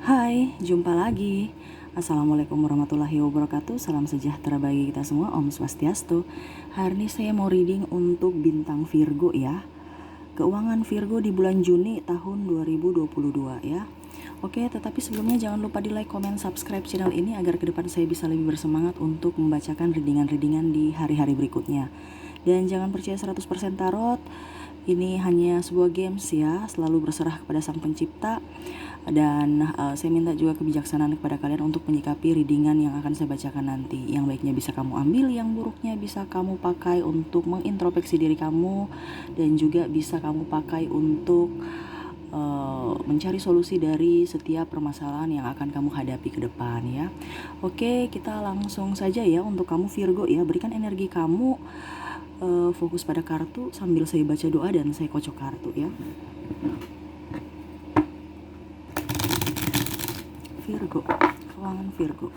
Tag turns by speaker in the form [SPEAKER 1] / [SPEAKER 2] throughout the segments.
[SPEAKER 1] Hai, jumpa lagi. Assalamualaikum warahmatullahi wabarakatuh. Salam sejahtera bagi kita semua. Om Swastiastu. Hari ini saya mau reading untuk bintang Virgo ya. Keuangan Virgo di bulan Juni tahun 2022 ya. Oke, tetapi sebelumnya jangan lupa di like, komen, subscribe channel ini agar ke depan saya bisa lebih bersemangat untuk membacakan readingan-readingan di hari-hari berikutnya. Dan jangan percaya 100% tarot. Ini hanya sebuah games ya, selalu berserah kepada Sang Pencipta. Dan saya minta juga kebijaksanaan kepada kalian untuk menyikapi readingan yang akan saya bacakan nanti. Yang baiknya bisa kamu ambil, yang buruknya bisa kamu pakai untuk mengintrospeksi diri kamu, dan juga bisa kamu pakai untuk mencari solusi dari setiap permasalahan yang akan kamu hadapi ke depan ya. Oke, kita langsung saja ya untuk kamu Virgo ya. Berikan energi kamu, fokus pada kartu sambil saya baca doa dan saya kocok kartu ya. Virgo, keuangan Virgo.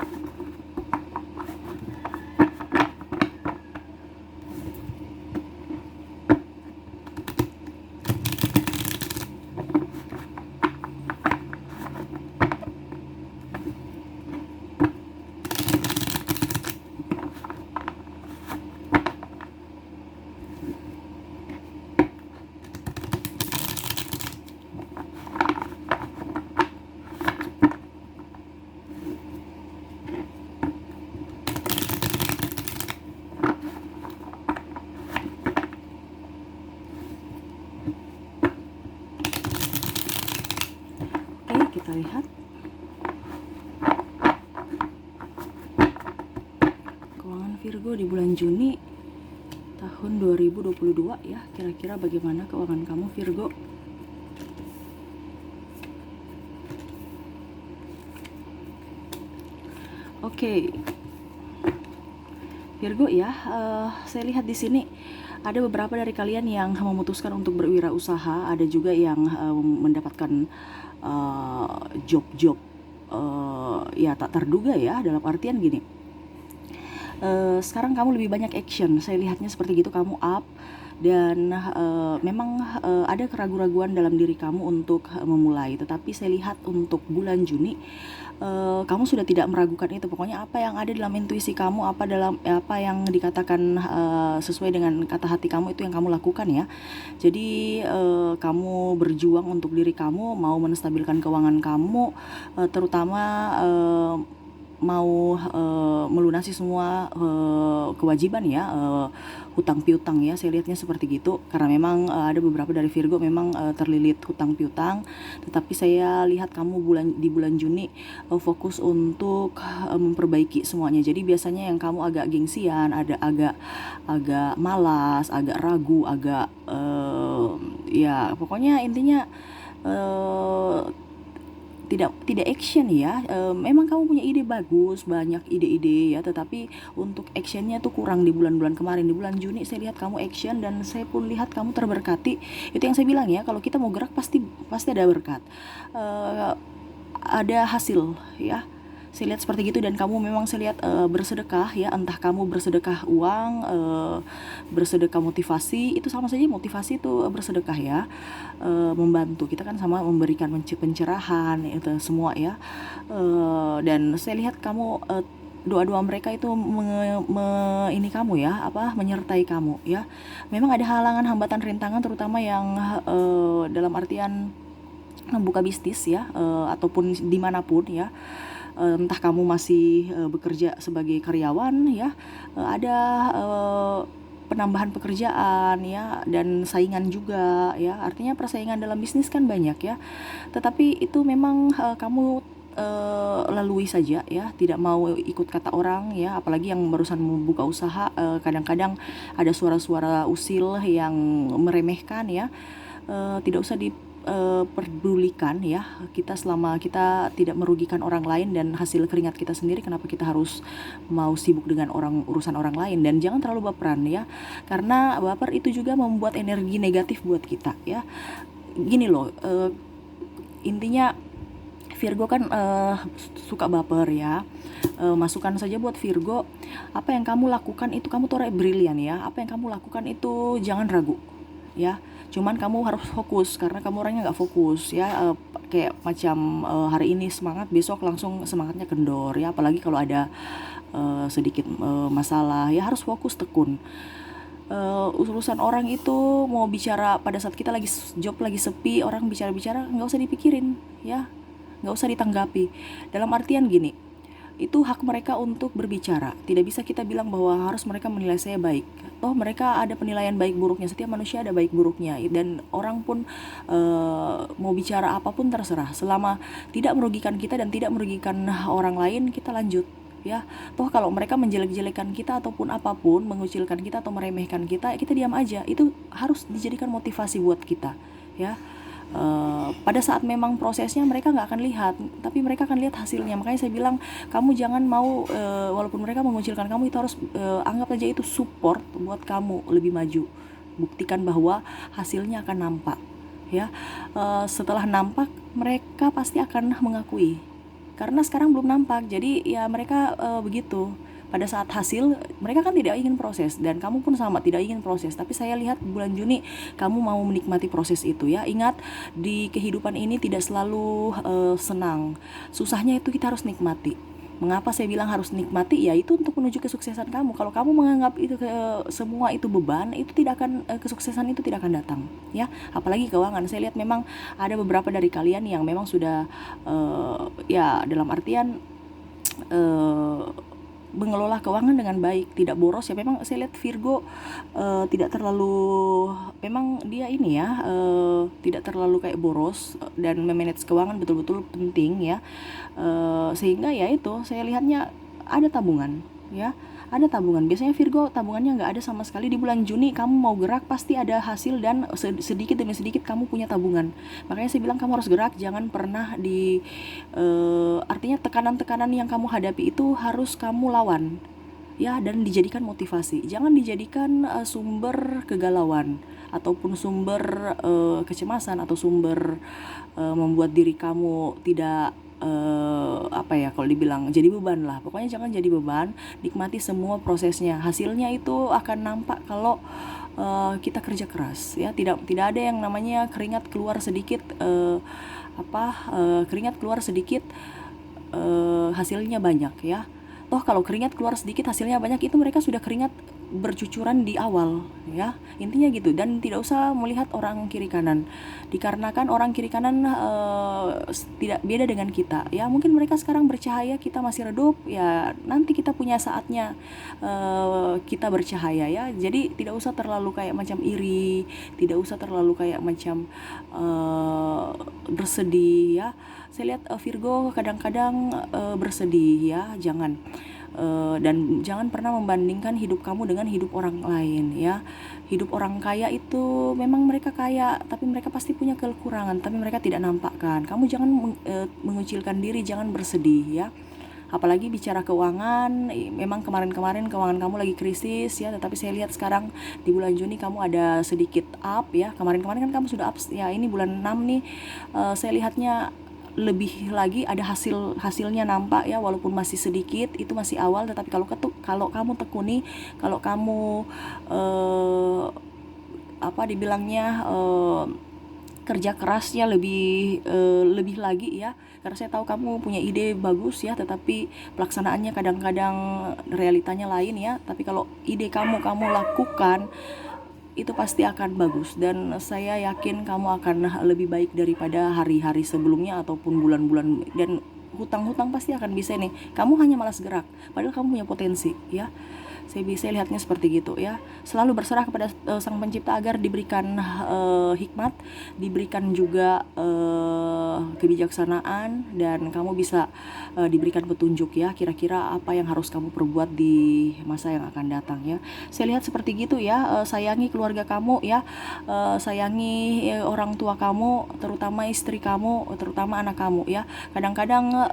[SPEAKER 1] Oke, kita lihat keuangan Virgo di bulan Juni tahun 2022 ya. Kira-kira bagaimana keuangan kamu Virgo? Oke, Virgo ya, saya lihat di sini ada beberapa dari kalian yang memutuskan untuk berwirausaha, ada juga yang mendapatkan job-job ya tak terduga ya, dalam artian gini. Sekarang kamu lebih banyak action, saya lihatnya seperti gitu, kamu up dan memang ada keraguan-raguan dalam diri kamu untuk memulai, tetapi saya lihat untuk bulan Juni kamu sudah tidak meragukan itu. Pokoknya apa yang ada dalam intuisi kamu, apa yang dikatakan sesuai dengan kata hati kamu, itu yang kamu lakukan ya. Jadi kamu berjuang untuk diri kamu, mau menstabilkan keuangan kamu, terutama mau melunasi semua kewajiban ya, hutang piutang ya, saya lihatnya seperti gitu. Karena memang ada beberapa dari Virgo memang terlilit hutang piutang, tetapi saya lihat kamu di bulan Juni fokus untuk memperbaiki semuanya. Jadi biasanya yang kamu agak gengsian, ada agak malas, agak ragu, agak ya pokoknya intinya tidak action ya. Memang kamu punya ide bagus, banyak ide-ide ya, tetapi untuk actionnya tuh kurang di bulan-bulan kemarin. Di bulan Juni saya lihat kamu action dan saya pun lihat kamu terberkati. Itu yang saya bilang ya, kalau kita mau gerak pasti ada berkat, ada hasil ya. Saya lihat seperti gitu, dan kamu memang saya lihat bersedekah ya, entah kamu bersedekah uang, bersedekah motivasi, itu sama saja. Motivasi itu bersedekah ya, membantu kita kan sama memberikan pencerahan itu semua ya. Dan saya lihat kamu doa-doa mereka itu ini kamu ya, menyertai kamu ya. Memang ada halangan, hambatan, rintangan, terutama yang dalam artian membuka bisnis ya, ataupun dimanapun ya. Entah kamu masih bekerja sebagai karyawan ya, ada penambahan pekerjaan ya, dan saingan juga ya. Artinya persaingan dalam bisnis kan banyak ya, tetapi itu memang kamu lalui saja ya, tidak mau ikut kata orang ya. Apalagi yang barusan membuka usaha, kadang-kadang ada suara-suara usil yang meremehkan ya. Tidak usah diperdulikan ya. Kita selama kita tidak merugikan orang lain dan hasil keringat kita sendiri, kenapa kita harus mau sibuk dengan urusan orang lain. Dan jangan terlalu baperan ya, karena baper itu juga membuat energi negatif buat kita ya. Gini loh, intinya Virgo kan suka baper ya. Masukan saja buat Virgo, apa yang kamu lakukan itu kamu tuh brilian ya. Apa yang kamu lakukan itu jangan ragu ya. Cuman kamu harus fokus karena kamu orangnya nggak fokus ya, kayak macam hari ini semangat, besok langsung semangatnya kendor ya. Apalagi kalau ada sedikit masalah ya, harus fokus tekun. Urusan orang itu mau bicara pada saat kita lagi job lagi sepi, orang bicara-bicara nggak usah dipikirin ya, nggak usah ditanggapi. Dalam artian gini, itu hak mereka untuk berbicara. Tidak bisa kita bilang bahwa harus mereka menilai saya baik. Toh mereka ada penilaian baik buruknya. Setiap manusia ada baik buruknya. Dan orang pun mau bicara apapun terserah. Selama tidak merugikan kita dan tidak merugikan orang lain, kita lanjut. Ya, toh kalau mereka menjelek-jelekan kita ataupun apapun, mengucilkan kita atau meremehkan kita, kita diam aja. Itu harus dijadikan motivasi buat kita. Ya, pada saat memang prosesnya mereka nggak akan lihat, tapi mereka akan lihat hasilnya. Makanya saya bilang kamu jangan mau walaupun mereka mengucilkan kamu, itu harus anggap aja itu support buat kamu lebih maju. Buktikan bahwa hasilnya akan nampak ya. Setelah nampak mereka pasti akan mengakui, karena sekarang belum nampak. Jadi ya mereka begitu. Pada saat hasil, mereka kan tidak ingin proses, dan kamu pun sama tidak ingin proses. Tapi saya lihat bulan Juni kamu mau menikmati proses itu ya. Ingat, di kehidupan ini tidak selalu senang. Susahnya itu kita harus nikmati. Mengapa saya bilang harus nikmati? Ya itu untuk menuju kesuksesan kamu. Kalau kamu menganggap itu semua itu beban, itu tidak akan kesuksesan itu tidak akan datang ya. Apalagi keuangan, saya lihat memang ada beberapa dari kalian yang memang sudah ya dalam artian mengelola keuangan dengan baik, tidak boros ya. Memang saya lihat Virgo tidak terlalu, memang dia ini ya, tidak terlalu kayak boros, dan memanage keuangan betul-betul penting ya. Sehingga ya itu saya lihatnya ada tabungan ya, ada tabungan. Biasanya Virgo tabungannya nggak ada sama sekali. Di bulan Juni kamu mau gerak pasti ada hasil, dan sedikit demi sedikit kamu punya tabungan. Makanya saya bilang kamu harus gerak, jangan pernah artinya tekanan-tekanan yang kamu hadapi itu harus kamu lawan ya, dan dijadikan motivasi. Jangan dijadikan sumber kegalauan ataupun sumber kecemasan, atau sumber membuat diri kamu tidak apa ya, kalau dibilang jadi beban lah. Pokoknya jangan jadi beban, nikmati semua prosesnya. Hasilnya itu akan nampak kalau kita kerja keras ya. Tidak ada yang namanya keringat keluar sedikit keringat keluar sedikit hasilnya banyak ya. Toh kalau keringat keluar sedikit hasilnya banyak, itu mereka sudah keringat bercucuran di awal ya, intinya gitu. Dan tidak usah melihat orang kiri kanan, dikarenakan orang kiri kanan tidak beda dengan kita ya. Mungkin mereka sekarang bercahaya, kita masih redup ya, nanti kita punya saatnya kita bercahaya ya. Jadi tidak usah terlalu kayak macam iri, tidak usah terlalu kayak macam bersedih ya. Saya lihat Virgo kadang-kadang bersedih ya, jangan. Dan jangan pernah membandingkan hidup kamu dengan hidup orang lain ya. Hidup orang kaya itu memang mereka kaya, tapi mereka pasti punya kekurangan, tapi mereka tidak nampakkan. Kamu jangan mengucilkan diri, jangan bersedih ya. Apalagi bicara keuangan, memang kemarin-kemarin keuangan kamu lagi krisis ya, tetapi saya lihat sekarang di bulan Juni kamu ada sedikit up ya. Kemarin-kemarin kan kamu sudah up ya, ini bulan 6 nih saya lihatnya lebih lagi ada hasilnya nampak ya, walaupun masih sedikit, itu masih awal. Tetapi kalau kamu tekuni, kalau kamu dibilangnya kerja kerasnya lebih lagi ya, karena saya tahu kamu punya ide bagus ya, tetapi pelaksanaannya kadang-kadang realitanya lain ya. Tapi kalau ide kamu lakukan, itu pasti akan bagus, dan saya yakin kamu akan lebih baik daripada hari-hari sebelumnya ataupun bulan-bulan. Dan hutang-hutang pasti akan bisa nih, kamu hanya malas gerak padahal kamu punya potensi ya. Saya lihatnya seperti gitu ya. Selalu berserah kepada Sang Pencipta agar diberikan hikmat, diberikan juga kebijaksanaan, dan kamu bisa diberikan petunjuk ya, kira-kira apa yang harus kamu perbuat di masa yang akan datang ya. Saya lihat seperti gitu ya. Sayangi keluarga kamu ya, sayangi orang tua kamu, terutama istri kamu, terutama anak kamu ya. Kadang-kadang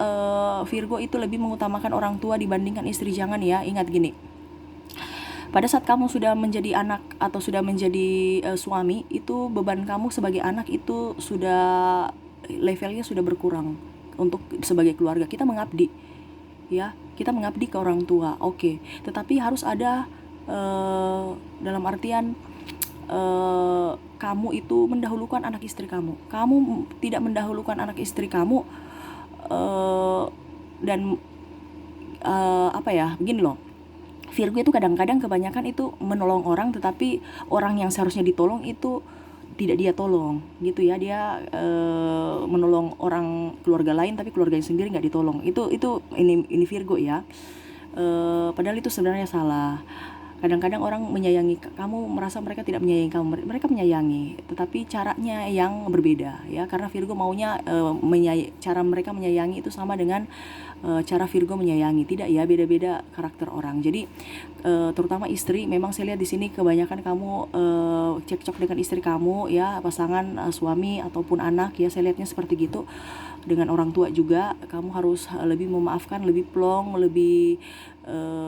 [SPEAKER 1] Virgo itu lebih mengutamakan orang tua dibandingkan istri. Jangan ya, ingat gini, pada saat kamu sudah menjadi anak atau sudah menjadi suami, itu beban kamu sebagai anak itu sudah levelnya sudah berkurang. Untuk sebagai keluarga kita mengabdi ya, kita mengabdi ke orang tua, oke. Tetapi harus ada dalam artian kamu itu mendahulukan anak istri kamu. Kamu tidak mendahulukan anak istri kamu, uh, dan begini loh. Virgo itu kadang-kadang kebanyakan itu menolong orang, tetapi orang yang seharusnya ditolong itu tidak dia tolong gitu ya. Dia menolong orang keluarga lain tapi keluarganya sendiri nggak ditolong. Ini Virgo ya. Padahal itu sebenarnya salah. Kadang-kadang orang menyayangi kamu, merasa mereka tidak menyayangi kamu. Mereka menyayangi, tetapi caranya yang berbeda ya. Karena Virgo maunya cara mereka menyayangi itu sama dengan cara Virgo menyayangi. Tidak ya, beda-beda karakter orang. Jadi terutama istri, memang saya lihat di sini kebanyakan kamu cekcok dengan istri kamu ya, pasangan, suami ataupun anak ya. Saya lihatnya seperti gitu. Dengan orang tua juga kamu harus lebih memaafkan, lebih plong, lebih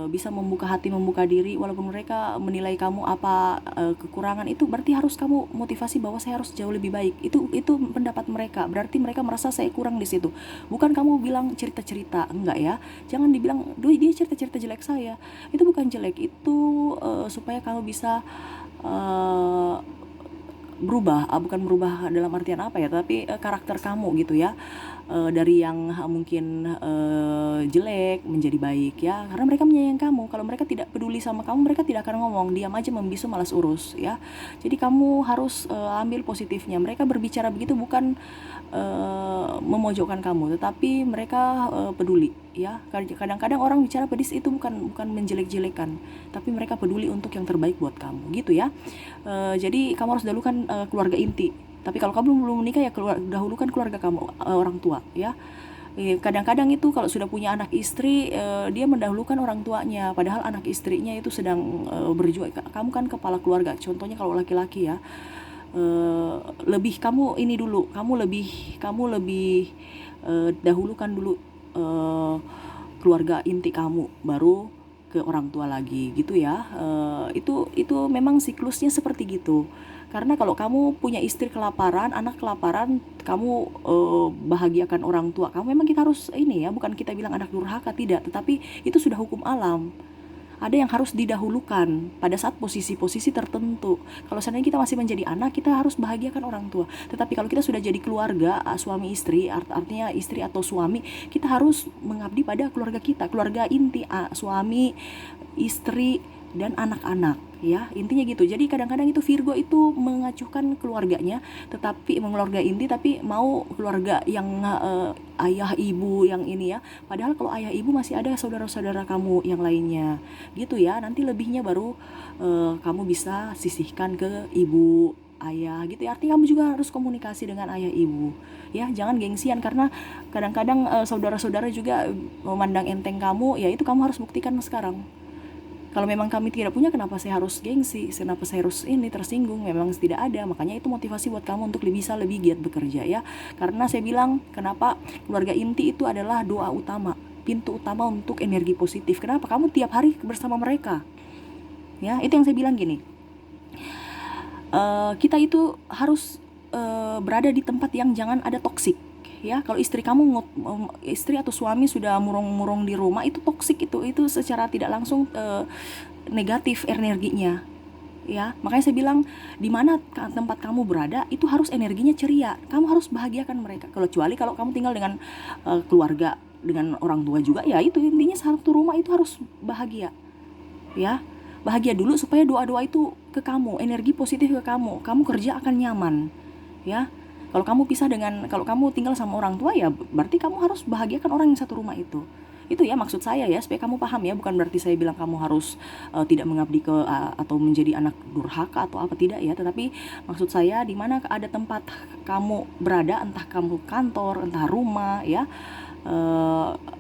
[SPEAKER 1] bisa membuka hati, membuka diri. Walaupun mereka menilai kamu apa kekurangan, itu berarti harus kamu motivasi bahwa saya harus jauh lebih baik. Itu pendapat mereka, berarti mereka merasa saya kurang di situ. Bukan kamu bilang cerita-cerita, enggak ya. Jangan dibilang, "Duh, dia cerita-cerita jelek saya." Itu bukan jelek, itu supaya kamu bisa berubah, bukan berubah dalam artian apa ya, tapi karakter kamu gitu ya, dari yang mungkin jelek menjadi baik ya, karena mereka menyayangi kamu. Kalau mereka tidak peduli sama kamu, mereka tidak akan ngomong, diam aja, membisu, malas urus ya. Jadi kamu harus ambil positifnya. Mereka berbicara begitu bukan memojokkan kamu, tetapi mereka peduli ya. Kadang-kadang orang bicara pedis itu bukan menjelek-jelekan, tapi mereka peduli untuk yang terbaik buat kamu gitu ya. Jadi kamu harus dahulukan keluarga inti. Tapi kalau kamu belum menikah ya dahulukan keluarga kamu, orang tua ya. Kadang-kadang itu kalau sudah punya anak istri, dia mendahulukan orang tuanya, padahal anak istrinya itu sedang berjuang. Kamu kan kepala keluarga. Contohnya kalau laki-laki ya, lebih kamu ini dulu, kamu lebih dahulukan dulu keluarga inti kamu, baru ke orang tua lagi gitu ya. Itu memang siklusnya seperti gitu. Karena kalau kamu punya istri kelaparan, anak kelaparan, kamu bahagiakan orang tua kamu, memang kita harus ini ya, bukan kita bilang anak durhaka, tidak, tetapi itu sudah hukum alam. Ada yang harus didahulukan pada saat posisi-posisi tertentu. Kalau seandainya kita masih menjadi anak, kita harus bahagiakan orang tua. Tetapi kalau kita sudah jadi keluarga, suami istri, artinya istri atau suami, kita harus mengabdi pada keluarga kita, keluarga inti, suami, istri, dan anak-anak ya, intinya gitu. Jadi kadang-kadang itu Virgo itu mengacuhkan keluarganya, tetapi keluarga inti, tapi mau keluarga yang ayah ibu yang ini ya. Padahal kalau ayah ibu masih ada saudara-saudara kamu yang lainnya gitu ya. Nanti lebihnya baru kamu bisa sisihkan ke ibu, ayah gitu ya. Artinya kamu juga harus komunikasi dengan ayah ibu ya. Jangan gengsian, karena kadang-kadang saudara-saudara juga memandang enteng kamu ya. Itu kamu harus buktikan sekarang. Kalau memang kami tidak punya, kenapa saya harus gengsi? Kenapa saya harus ini tersinggung? Memang tidak ada. Makanya itu motivasi buat kamu untuk bisa lebih giat bekerja ya. Karena saya bilang, kenapa keluarga inti itu adalah doa utama, pintu utama untuk energi positif. Kenapa? Kamu tiap hari bersama mereka. Ya, itu yang saya bilang gini. Kita itu harus berada di tempat yang jangan ada toksik. Ya, kalau istri atau suami sudah murung-murung di rumah, itu toksik, itu secara tidak langsung negatif energinya ya. Makanya saya bilang, di mana tempat kamu berada itu harus energinya ceria. Kamu harus bahagiakan mereka. Kecuali kalau kamu tinggal dengan keluarga, dengan orang tua juga ya, itu intinya satu rumah itu harus bahagia ya. Bahagia dulu supaya doa-doa itu ke kamu, energi positif ke kamu kerja akan nyaman ya. Kalau kamu tinggal sama orang tua ya, berarti kamu harus bahagiakan orang yang satu rumah itu. Itu ya maksud saya ya, supaya kamu paham ya. Bukan berarti saya bilang kamu harus tidak mengabdi atau menjadi anak durhaka atau apa, tidak ya. Tetapi maksud saya, di mana ada tempat kamu berada, entah kamu kantor, entah rumah ya,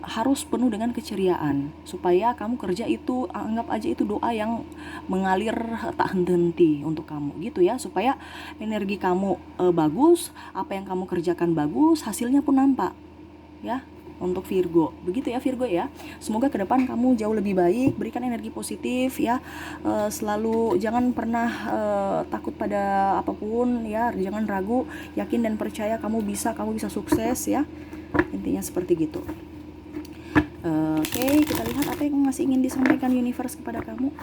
[SPEAKER 1] harus penuh dengan keceriaan, supaya kamu kerja itu, anggap aja itu doa yang mengalir tak henti-henti untuk kamu gitu ya. Supaya energi kamu bagus, apa yang kamu kerjakan bagus, hasilnya pun nampak ya. Untuk Virgo, begitu ya Virgo ya. Semoga ke depan kamu jauh lebih baik, berikan energi positif ya. Selalu jangan pernah takut pada apapun ya, jangan ragu, yakin dan percaya kamu bisa sukses ya. Intinya seperti gitu. Oke, kita lihat apa yang masih ingin disampaikan universe kepada kamu.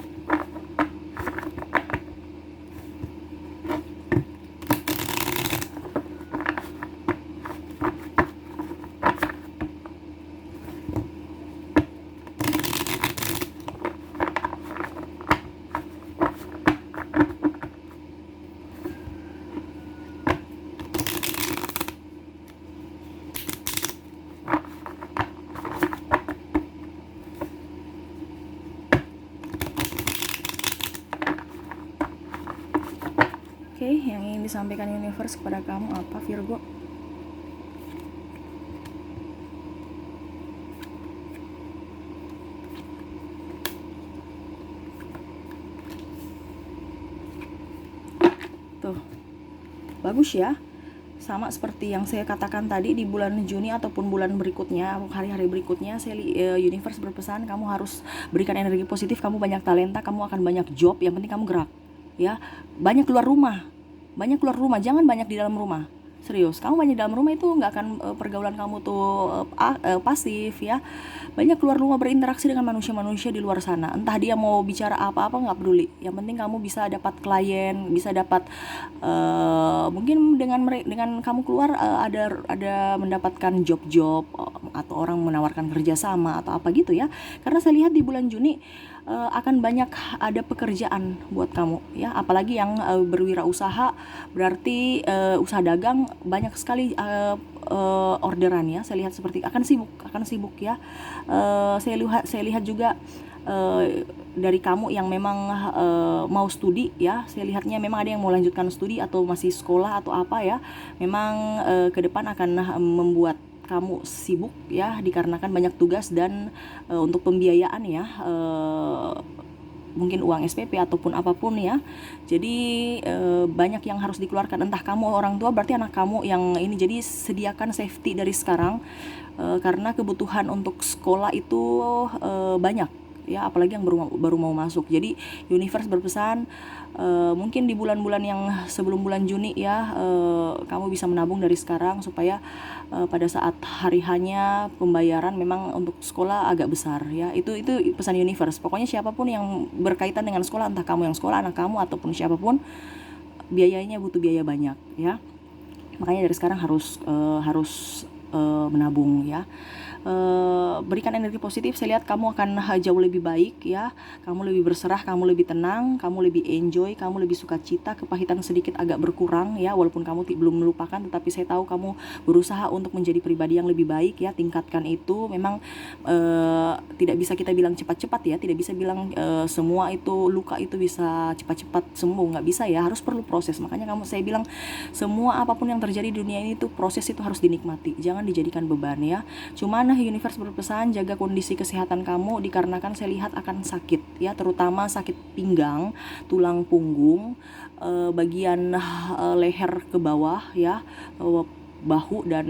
[SPEAKER 1] yang ingin disampaikan universe kepada kamu apa, Virgo? Tuh, bagus ya. Sama seperti yang saya katakan tadi, di bulan Juni ataupun bulan berikutnya, hari-hari berikutnya, universe berpesan kamu harus berikan energi positif. Kamu banyak talenta, kamu akan banyak job, yang penting kamu gerak ya. Banyak keluar rumah, jangan banyak di dalam rumah. Serius, kamu banyak dalam rumah itu nggak akan pergaulan kamu tuh pasif ya. Banyak keluar rumah, berinteraksi dengan manusia-manusia di luar sana. Entah dia mau bicara apa-apa, nggak peduli. Yang penting kamu bisa dapat klien, bisa dapat mungkin dengan kamu keluar ada mendapatkan job-job atau orang menawarkan kerjasama atau apa gitu ya. Karena saya lihat di bulan Juni akan banyak ada pekerjaan buat kamu ya, apalagi yang berwirausaha, berarti usaha dagang banyak sekali orderan ya. Saya lihat seperti akan sibuk ya. Saya lihat juga dari kamu yang memang mau studi ya. Saya lihatnya memang ada yang mau lanjutkan studi atau masih sekolah atau apa ya. Memang ke depan akan membuat kamu sibuk ya, dikarenakan banyak tugas dan untuk pembiayaan ya, mungkin uang SPP ataupun apapun ya. Jadi banyak yang harus dikeluarkan, entah kamu orang tua, berarti anak kamu yang ini. Jadi sediakan safety dari sekarang, karena kebutuhan untuk sekolah itu banyak ya, apalagi yang baru mau masuk. Jadi universe berpesan mungkin di bulan-bulan yang sebelum bulan Juni ya, kamu bisa menabung dari sekarang supaya pada saat hari hanya pembayaran memang untuk sekolah agak besar ya. Itu pesan universe. Pokoknya siapapun yang berkaitan dengan sekolah, entah kamu yang sekolah, anak kamu ataupun siapapun, biayanya butuh biaya banyak ya. Makanya dari sekarang harus menabung ya. Berikan energi positif. Saya lihat kamu akan jauh lebih baik ya. Kamu lebih berserah, kamu lebih tenang, kamu lebih enjoy, kamu lebih sukacita. Kepahitan sedikit agak berkurang ya, walaupun kamu belum melupakan, tetapi saya tahu kamu berusaha untuk menjadi pribadi yang lebih baik ya. Tingkatkan itu. Memang tidak bisa kita bilang cepat-cepat ya, tidak bisa bilang semua itu luka itu bisa cepat-cepat sembuh, nggak bisa ya, harus perlu proses. Makanya saya bilang semua apapun yang terjadi di dunia ini tuh proses itu harus dinikmati, jangan dijadikan beban ya. Cuman universe berpesan jaga kondisi kesehatan kamu, dikarenakan saya lihat akan sakit ya, terutama sakit pinggang, tulang punggung, bagian leher ke bawah ya, bahu dan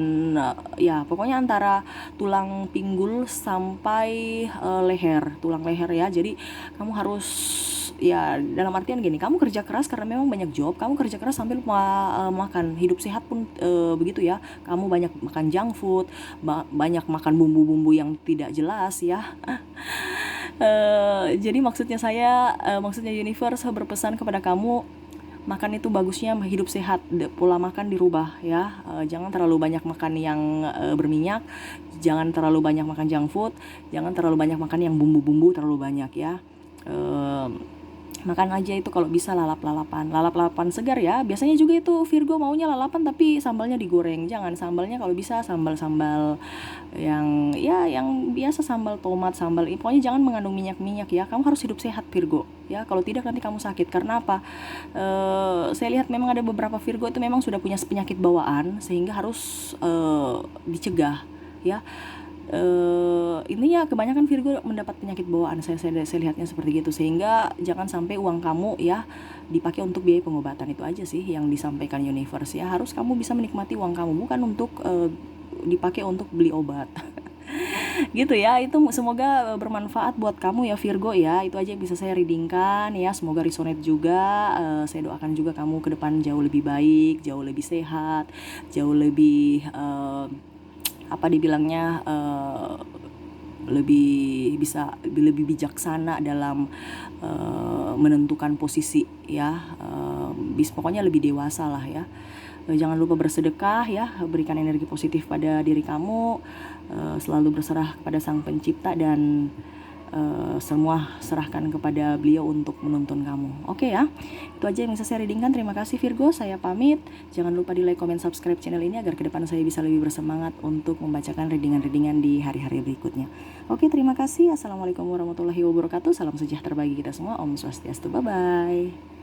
[SPEAKER 1] ya pokoknya antara tulang pinggul sampai tulang leher ya. Jadi kamu harus ya, dalam artian gini, kamu kerja keras karena memang banyak job, kamu kerja keras sambil makan, hidup sehat pun begitu ya. Kamu banyak makan junk food, banyak makan bumbu-bumbu yang tidak jelas ya. Jadi maksudnya universe berpesan kepada kamu, makan itu bagusnya hidup sehat, pola makan dirubah ya. Jangan terlalu banyak makan yang berminyak, jangan terlalu banyak makan junk food, jangan terlalu banyak makan yang bumbu-bumbu terlalu banyak ya. Makan aja itu kalau bisa lalap-lalapan segar ya. Biasanya juga itu Virgo maunya lalapan tapi sambalnya digoreng. Jangan, sambalnya kalau bisa sambal yang biasa, sambal tomat, pokoknya jangan mengandung minyak ya. Kamu harus hidup sehat Virgo ya, kalau tidak nanti kamu sakit. Karena apa? Saya lihat memang ada beberapa Virgo itu memang sudah punya penyakit bawaan sehingga harus dicegah ya. Intinya kebanyakan Virgo mendapat penyakit bawaan, saya lihatnya seperti gitu. Sehingga jangan sampai uang kamu ya dipakai untuk biaya pengobatan. Itu aja sih yang disampaikan universe ya. Harus kamu bisa menikmati uang kamu, bukan untuk dipakai untuk beli obat. Gitu ya. Itu semoga bermanfaat buat kamu ya Virgo ya. Itu aja yang bisa saya readingkan ya. Semoga resonate juga. Saya doakan juga kamu ke depan jauh lebih baik, jauh lebih sehat, jauh lebih lebih bijaksana dalam menentukan posisi ya. Pokoknya lebih dewasa lah ya. Jangan lupa bersedekah ya, berikan energi positif pada diri kamu, selalu berserah kepada Sang Pencipta dan semua serahkan kepada beliau untuk menuntun kamu. Oke ya, itu aja yang bisa saya readingkan. Terima kasih Virgo, saya pamit. Jangan lupa di like, comment, subscribe channel ini agar ke depan saya bisa lebih bersemangat untuk membacakan readingan-readingan di hari-hari berikutnya. Oke, terima kasih. Assalamualaikum warahmatullahi wabarakatuh. Salam sejahtera bagi kita semua. Om Swastiastu. Bye-bye.